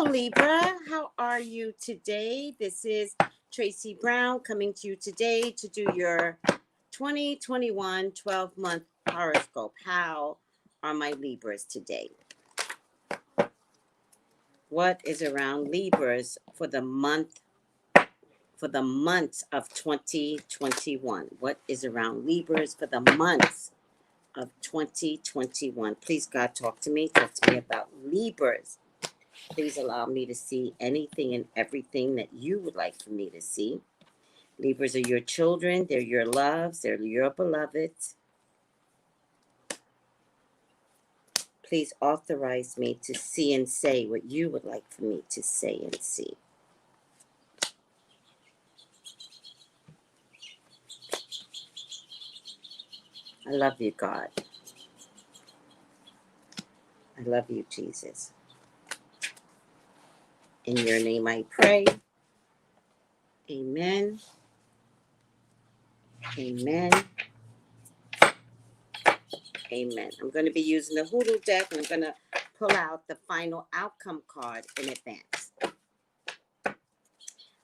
Hello, Libra. How are you today? This is Tracey Brown coming to you today to do your 2021 12-month horoscope. How are my Libras today? What is around Libras for the months of 2021? What is around Libras for the months of 2021? Please, God, talk to me. Talk to me about Libras. Please allow me to see anything and everything that you would like for me to see. Libras are your children. They're your loves. They're your beloveds. Please authorize me to see and say what you would like for me to say and see. I love you, God. I love you, Jesus. In your name I pray. Amen. Amen. Amen. I'm going to be using the Hoodoo deck, and I'm going to pull out the final outcome card in advance.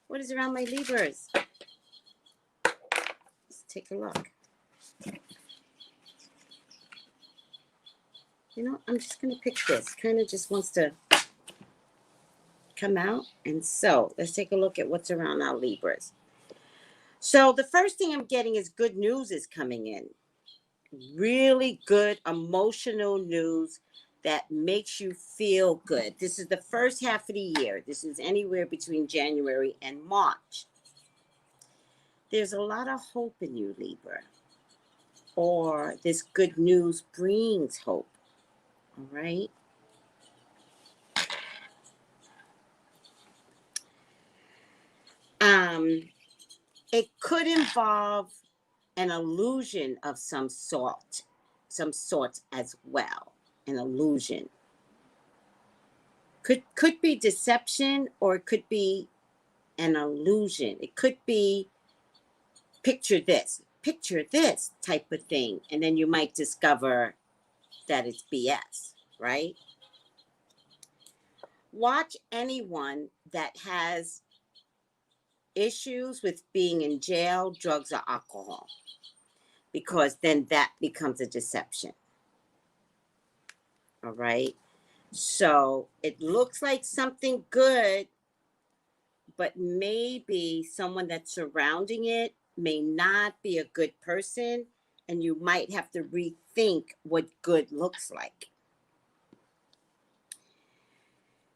What is around my Libras? Let's take a look. You know, I'm just going to pick this. Kind of just wants to come out. And so let's take a look at what's around our Libras. So the first thing I'm getting is good news is coming in. Really good emotional news that makes you feel good. This is the first half of the year. This is anywhere between January and March. There's a lot of hope in you, Libra. Or this good news brings hope. All right? It could involve an illusion of some sort as well. An illusion. Could be deception, or it could be an illusion. It could be picture this type of thing. And then you might discover that it's BS, right? Watch anyone that has issues with being in jail, drugs, or alcohol, because then that becomes a deception. All right. So it looks like something good, but maybe someone that's surrounding it may not be a good person, and you might have to rethink what good looks like.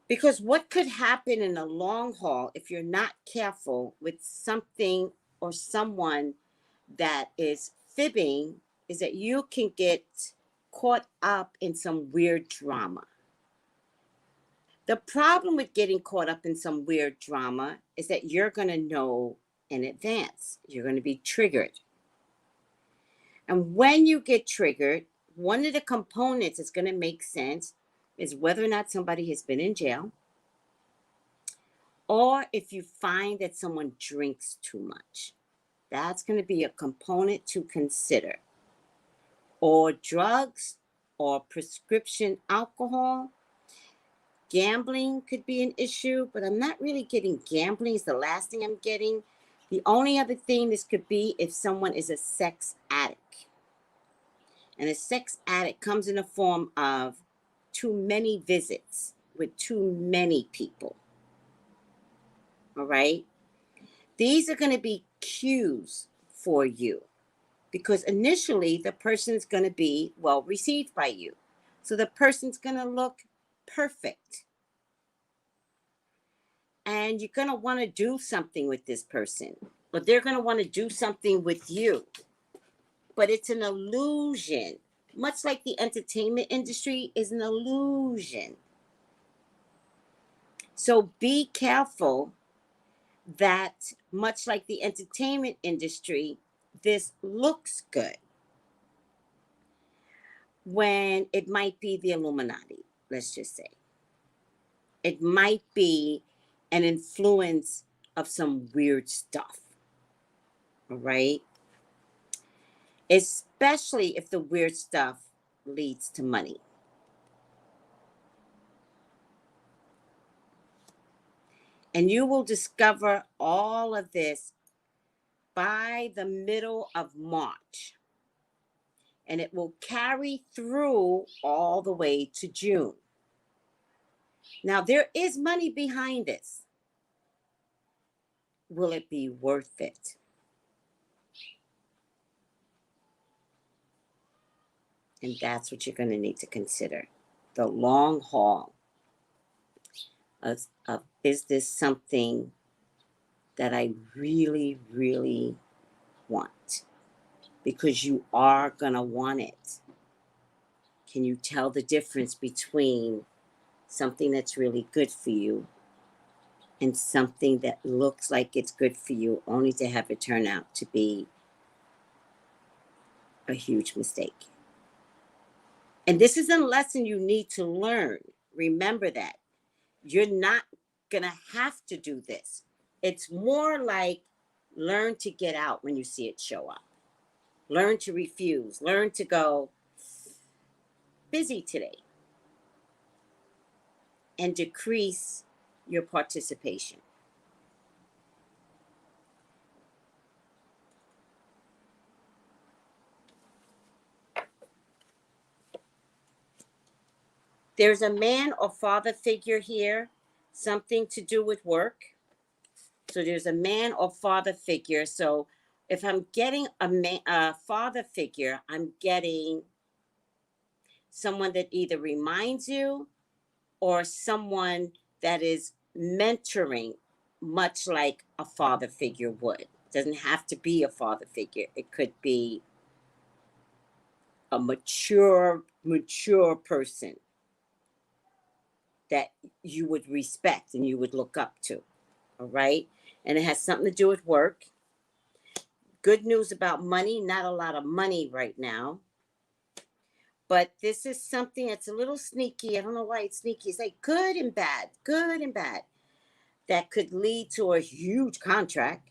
Because what could happen in the long haul if you're not careful with something or someone that is fibbing is that you can get caught up in some weird drama. The problem with getting caught up in some weird drama is that you're going to know in advance. You're going to be triggered. And when you get triggered, one of the components that's going to make sense is whether or not somebody has been in jail, or if you find that someone drinks too much. That's going to be a component to consider. Or drugs, or prescription alcohol. Gambling could be an issue, but I'm not really getting gambling. It's the last thing I'm getting. The only other thing this could be if someone is a sex addict. And a sex addict comes in the form of too many visits with too many people. All right? These are going to be cues for you, because initially the person's going to be well received by you. So the person's going to look perfect. And you're going to want to do something with this person, but they're going to want to do something with you. But it's an illusion. Much like the entertainment industry is an illusion. So be careful that, much like the entertainment industry, this looks good when it might be the Illuminati, let's just say. It might be an influence of some weird stuff. All right? Especially if the weird stuff leads to money. And you will discover all of this by the middle of March. And it will carry through all the way to June. Now, there is money behind this. Will it be worth it? And that's what you're going to need to consider. The long haul of is this something that I really, really want? Because you are going to want it. Can you tell the difference between something that's really good for you and something that looks like it's good for you only to have it turn out to be a huge mistake? And this is a lesson you need to learn. Remember that. You're not going to have to do this. It's more like learn to get out when you see it show up. Learn to refuse. Learn to go busy today. And decrease your participation. There's a man or father figure here, something to do with work. So there's a man or father figure. So if I'm getting a father figure, I'm getting someone that either reminds you or someone that is mentoring, much like a father figure would. It doesn't have to be a father figure. It could be a mature person that you would respect and you would look up to. All right. And it has something to do with work. Good news about money, not a lot of money right now. But this is something that's a little sneaky. I don't know why it's sneaky. It's like good and bad. That could lead to a huge contract.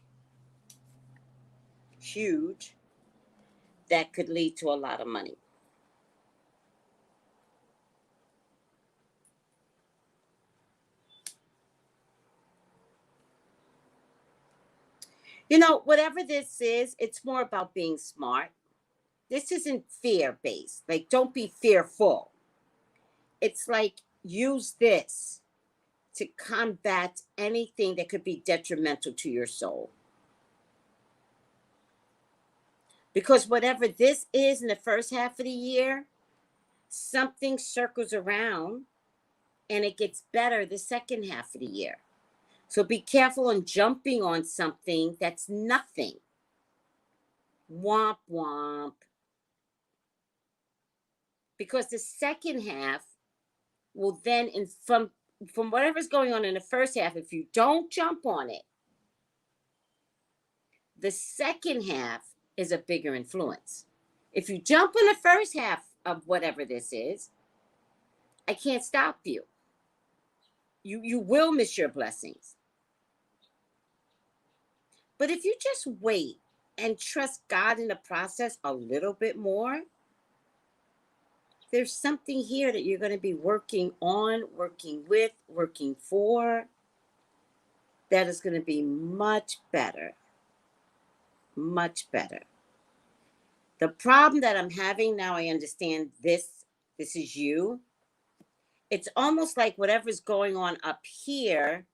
Huge. That could lead to a lot of money. You know, whatever this is, it's more about being smart. This isn't fear-based. Like, don't be fearful. It's like, use this to combat anything that could be detrimental to your soul. Because whatever this is in the first half of the year, something circles around and it gets better the second half of the year. So be careful on jumping on something that's nothing. Womp womp. Because the second half will then, from whatever's going on in the first half, if you don't jump on it, the second half is a bigger influence. If you jump on the first half of whatever this is, I can't stop you. You will miss your blessings. But if you just wait and trust God in the process a little bit more, there's something here that you're going to be working on, working with, working for, that is going to be much better. Much better. The problem that I'm having now, I understand this is you. It's almost like whatever's going on up here,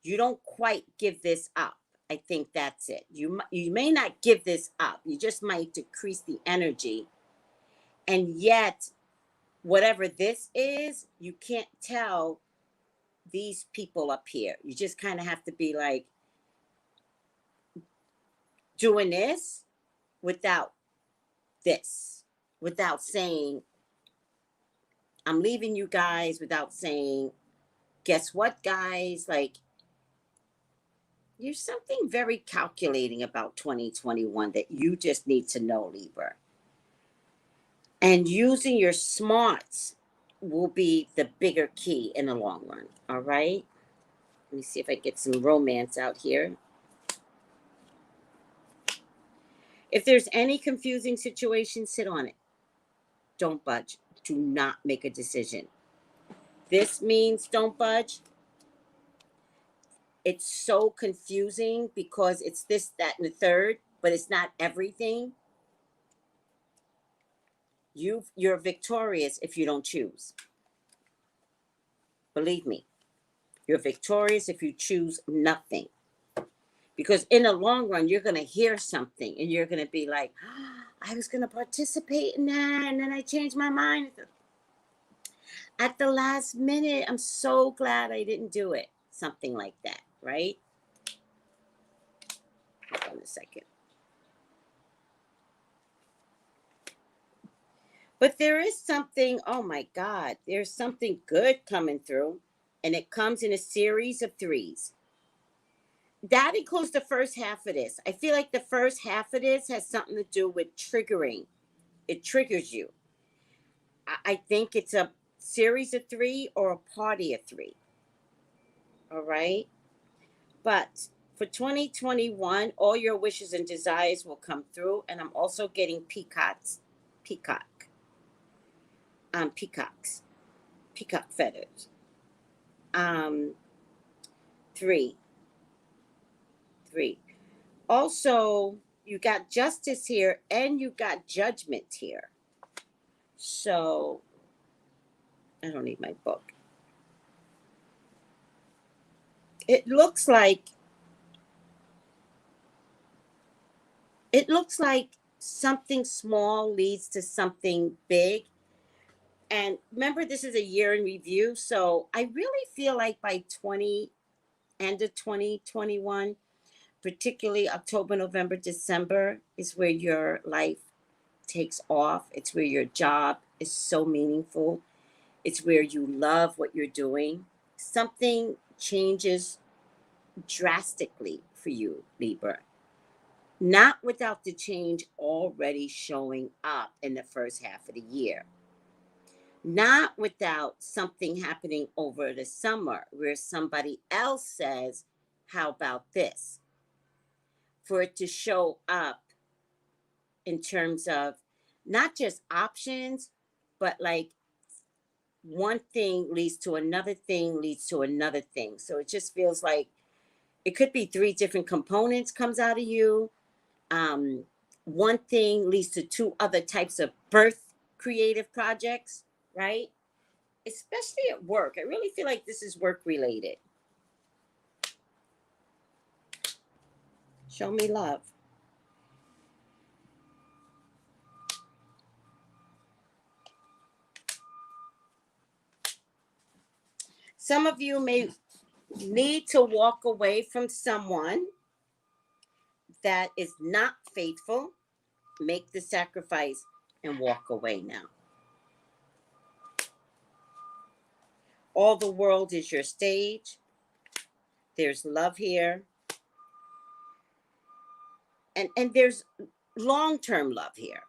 you don't quite give this up. I think that's it. You may not give this up. You just might decrease the energy. And yet, whatever this is, you can't tell these people up here. You just kind of have to be like doing this without saying, I'm leaving you guys, without saying, guess what, guys? Like, there's something very calculating about 2021 that you just need to know, Libra. And using your smarts will be the bigger key in the long run. All right? Let me see if I get some romance out here. If there's any confusing situation, sit on it. Don't budge. Do not make a decision. This means don't budge. it's so confusing because it's this, that, and the third, but it's not everything. You're victorious if you don't choose. Believe me, you're victorious if you choose nothing. Because in the long run, you're going to hear something and you're going to be like, oh, I was going to participate in that, and then I changed my mind at the last minute. I'm so glad I didn't do it. Something like that, right? Hold on a second. But there is something, oh my God, there's something good coming through, and it comes in a series of threes. That includes the first half of this. I feel like the first half of this has something to do with triggering. It triggers you. I think it's a series of three or a party of three. All right. But for 2021, all your wishes and desires will come through. And I'm also getting peacocks, peacocks, peacock feathers. Three. Also, you got justice here and you got judgment here. So, I don't need my book. It looks like something small leads to something big. And remember, this is a year in review. So I really feel like by end of 2021, particularly October, November, December, is where your life takes off. It's where your job is so meaningful. It's where you love what you're doing. Something changes drastically for you, Libra. Not without the change already showing up in the first half of the year. Not without something happening over the summer where somebody else says, how about this? For it to show up in terms of not just options, but like one thing leads to another thing, leads to another thing. So it just feels like it could be three different components comes out of you. One thing leads to two other types of birth creative projects, right? Especially at work. I really feel like this is work related. Show me love. Some of you may need to walk away from someone that is not faithful. Make the sacrifice and walk away now. All the world is your stage. There's love here. And there's long-term love here.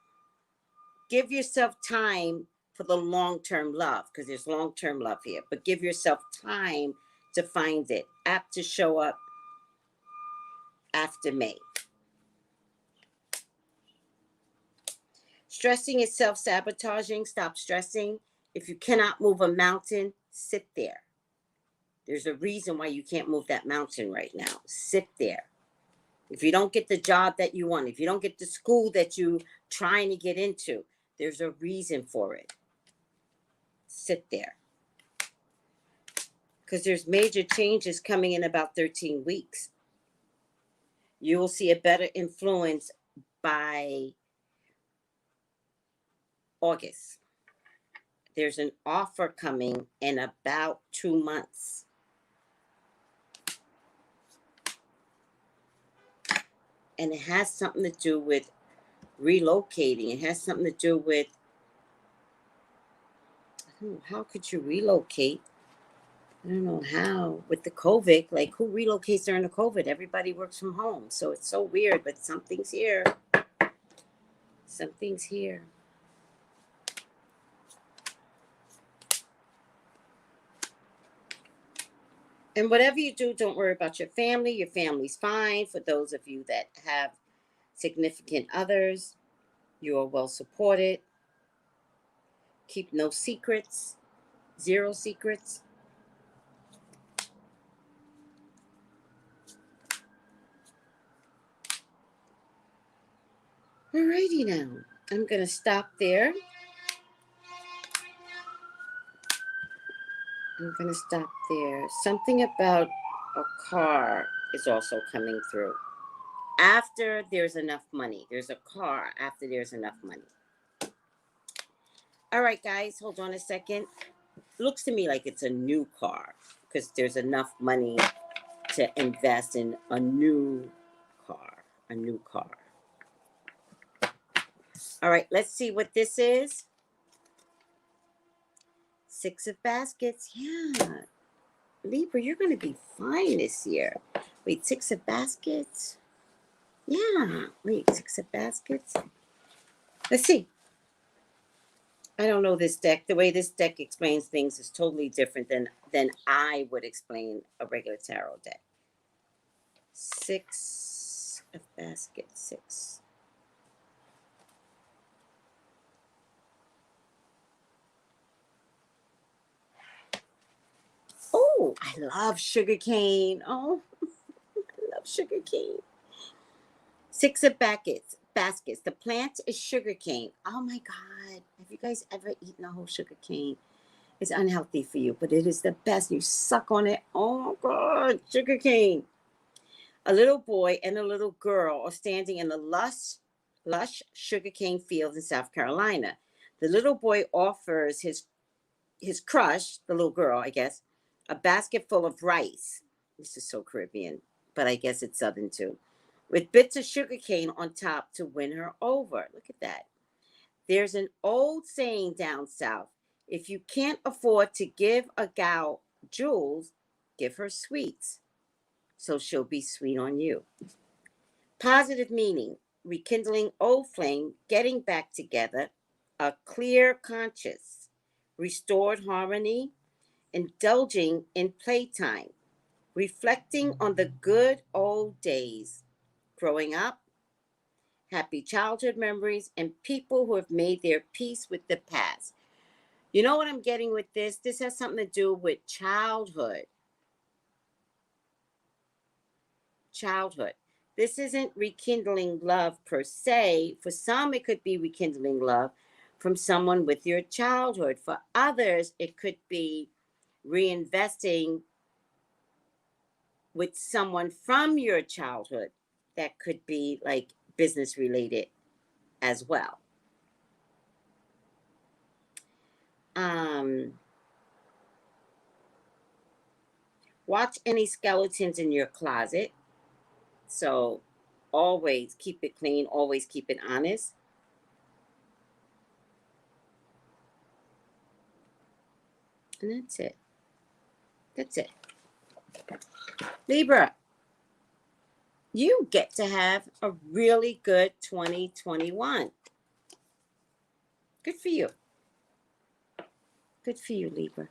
Give yourself time for the long-term love, because there's long-term love here. But give yourself time to find it. Apt to show up after May. Stressing is self-sabotaging. Stop stressing. If you cannot move a mountain, sit there. There's a reason why you can't move that mountain right now. Sit there. If you don't get the job that you want, if you don't get the school that you're trying to get into, there's a reason for it. Sit there. Because there's major changes coming in about 13 weeks. You will see a better influence by August. There's an offer coming in about 2 months. And it has something to do with relocating. It has something to do with, I don't know, how could you relocate? I don't know how. With the COVID, like who relocates during the COVID? Everybody works from home. So it's so weird, but something's here. Something's here. And whatever you do, don't worry about your family. Your family's fine. For those of you that have significant others, you are well supported. Keep no secrets, 0 secrets. Alrighty now. I'm going to stop there. I'm going to stop there. Something about a car is also coming through. After there's enough money. There's a car after there's enough money. All right, guys, hold on a second. Looks to me like it's a new car because there's enough money to invest in a new car. A new car. All right, let's see what this is. 6 of baskets. Yeah. Libra, you're going to be fine this year. Wait, 6 of baskets? Yeah. Wait, 6 of baskets? Let's see. I don't know this deck. The way this deck explains things is totally different than I would explain a regular tarot deck. 6 of baskets. 6. Oh, I love sugarcane. Oh, I love sugarcane. 6 of baskets. The plant is sugarcane. Oh my God. Have you guys ever eaten a whole sugarcane? It's unhealthy for you, but it is the best. You suck on it. Oh my God. Sugarcane. A little boy and a little girl are standing in the lush sugarcane fields in South Carolina. The little boy offers his crush, the little girl, I guess, a basket full of rice. This is so Caribbean, but I guess it's Southern too. With bits of sugarcane on top to win her over. Look at that. There's an old saying down south. If you can't afford to give a gal jewels, give her sweets. So she'll be sweet on you. Positive meaning, rekindling old flame, getting back together, a clear conscience, restored harmony, indulging in playtime, reflecting on the good old days, growing up, happy childhood memories, and people who have made their peace with the past. You know what I'm getting with this? This has something to do with childhood. Childhood. This isn't rekindling love per se. For some, it could be rekindling love from someone with your childhood. For others, it could be reinvesting with someone from your childhood. That could be like business related as well. Watch any skeletons in your closet. So always keep it clean, always keep it honest. And that's it. That's it. Libra, you get to have a really good 2021. Good for you. Good for you, Libra.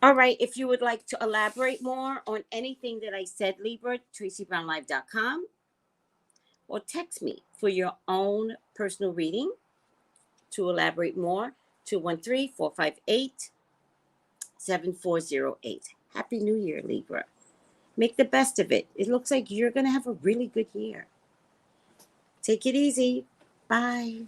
All right, if you would like to elaborate more on anything that I said, Libra, Traceybrownlive.com, or text me for your own personal reading to elaborate more, 213-458-7408. Happy New Year, Libra. Make the best of it. It looks like you're going to have a really good year. Take it easy. Bye.